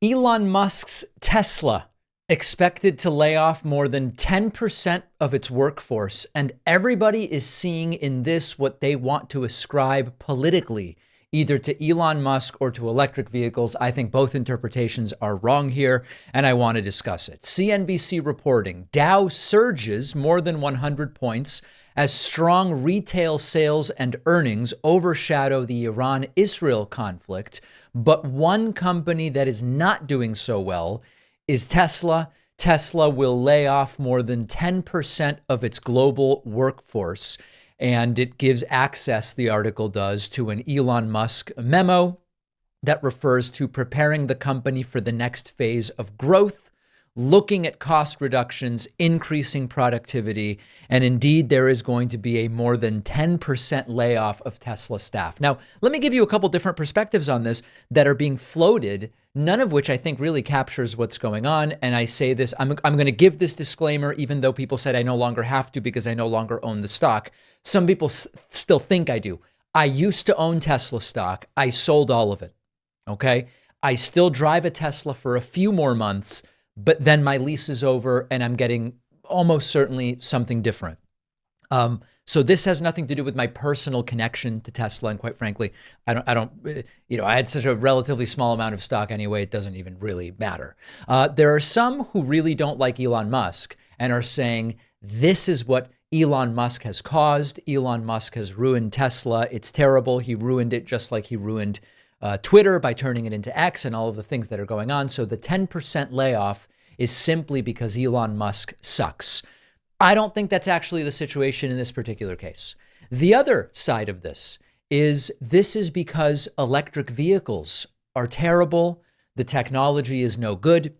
Elon Musk's Tesla expected to lay off more than 10% of its workforce, and everybody is seeing in this what they want to ascribe politically, either to Elon Musk or to electric vehicles. I think both interpretations are wrong here, and I want to discuss it. CNBC reporting, Dow surges more than 100 points as strong retail sales and earnings overshadow the Iran-Israel conflict. But one company that is not doing so well is Tesla. Tesla will lay off more than 10% of its global workforce. And it gives access, the article does, to an Elon Musk memo that refers to preparing the company for the next phase of growth, looking at cost reductions, increasing productivity, and indeed there is going to be a more than 10% layoff of Tesla staff. Now, let me give you a couple different perspectives on this that are being floated, none of which I think really captures what's going on. And I say this, I'm going to give this disclaimer, even though people said I no longer have to because I no longer own the stock. Some people still think I do. I used to own Tesla stock. I sold all of it. Okay. I still drive a Tesla for a few more months, but then my lease is over and I'm getting almost certainly something different. So this has nothing to do with my personal connection to Tesla. And quite frankly, I had such a relatively small amount of stock anyway, it doesn't even really matter. There are some who really don't like Elon Musk and are saying, this is what Elon Musk has caused. Elon Musk has ruined Tesla. It's terrible. He ruined it just like he ruined Twitter by turning it into X and all of the things that are going on. So the 10% layoff is simply because Elon Musk sucks. I don't think that's actually the situation in this particular case. The other side of this is because electric vehicles are terrible. The technology is no good.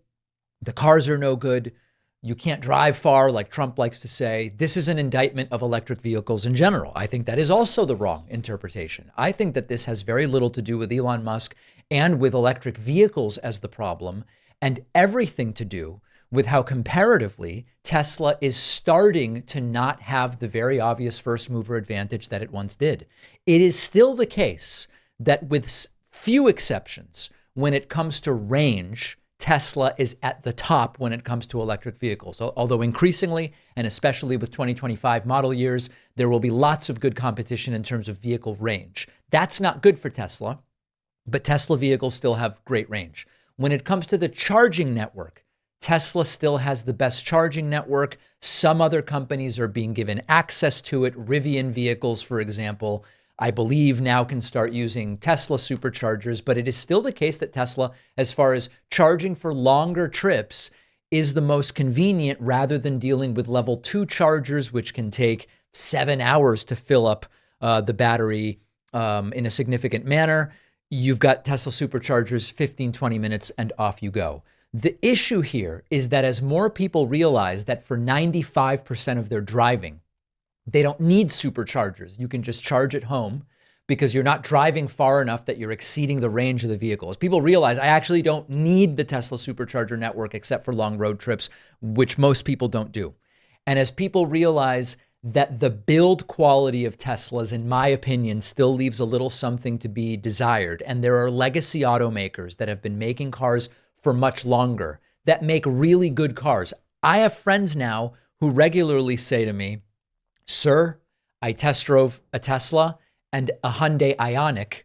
The cars are no good. You can't drive far, like Trump likes to say. This is an indictment of electric vehicles in general. I think that is also the wrong interpretation. I think that this has very little to do with Elon Musk and with electric vehicles as the problem, and everything to do with how comparatively Tesla is starting to not have the very obvious first mover advantage that it once did. It is still the case that with few exceptions, when it comes to range, Tesla is at the top when it comes to electric vehicles. Although increasingly, and especially with 2025 model years, there will be lots of good competition in terms of vehicle range. That's not good for Tesla, but Tesla vehicles still have great range. When it comes to the charging network, Tesla still has the best charging network. Some other companies are being given access to it. Rivian vehicles, for example, I believe now can start using Tesla superchargers, but it is still the case that Tesla, as far as charging for longer trips, is the most convenient rather than dealing with level 2 chargers, which can take 7 hours to fill up the battery in a significant manner. You've got Tesla superchargers, 15, 20 minutes, and off you go. The issue here is that as more people realize that for 95% of their driving, they don't need superchargers. You can just charge at home because you're not driving far enough that you're exceeding the range of the vehicle. As people realize, I actually don't need the Tesla supercharger network except for long road trips, which most people don't do. And as people realize that the build quality of Teslas, in my opinion, still leaves a little something to be desired. And there are legacy automakers that have been making cars for much longer that make really good cars. I have friends now who regularly say to me, sir, I test drove a Tesla and a Hyundai Ioniq,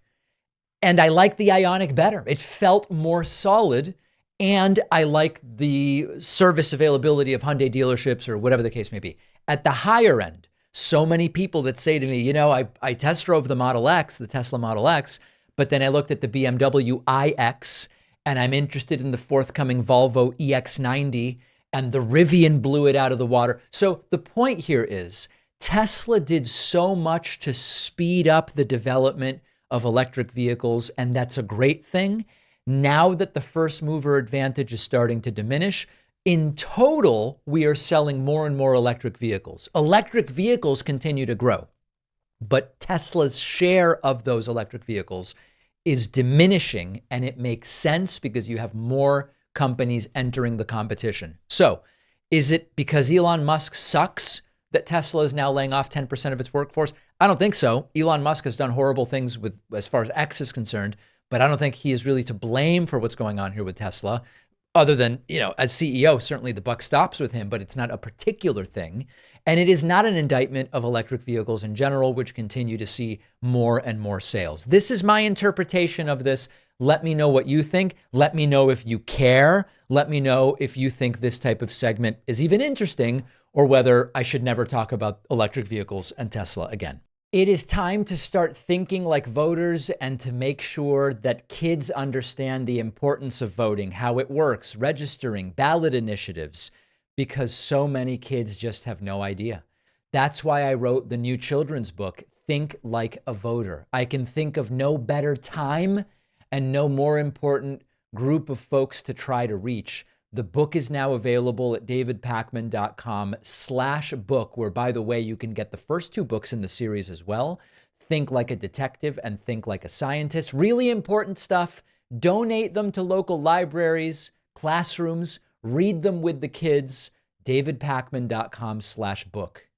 and I like the Ioniq better. It felt more solid, and I like the service availability of Hyundai dealerships or whatever the case may be. At the higher end, so many people that say to me, I test drove the Model X, the Tesla Model X, but then I looked at the BMW iX, and I'm interested in the forthcoming Volvo EX90, and the Rivian blew it out of the water. So the point here is Tesla did so much to speed up the development of electric vehicles, and that's a great thing. Now that the first mover advantage is starting to diminish, in total, we are selling more and more electric vehicles. Electric vehicles continue to grow, but Tesla's share of those electric vehicles is diminishing, and it makes sense because you have more companies entering the competition. So is it because Elon Musk sucks that Tesla is now laying off 10% of its workforce? I don't think so. Elon Musk has done horrible things with as far as X is concerned, But I don't think he is really to blame for what's going on here with Tesla, other than, as CEO, certainly the buck stops with him, but it's not a particular thing. And it is not an indictment of electric vehicles in general, which continue to see more and more sales. This is my interpretation of this. Let me know what you think. Let me know if you care. Let me know if you think this type of segment is even interesting, or whether I should never talk about electric vehicles and Tesla again. It is time to start thinking like voters and to make sure that kids understand the importance of voting, how it works, registering, ballot initiatives, because so many kids just have no idea. That's why I wrote the new children's book, Think Like a Voter. I can think of no better time and no more important group of folks to try to reach. The book is now available at davidpakman.com/book, where, by the way, you can get the first 2 books in the series as well. Think Like a Detective and Think Like a Scientist. Really important stuff. Donate them to local libraries, classrooms, read them with the kids. davidpakman.com/book.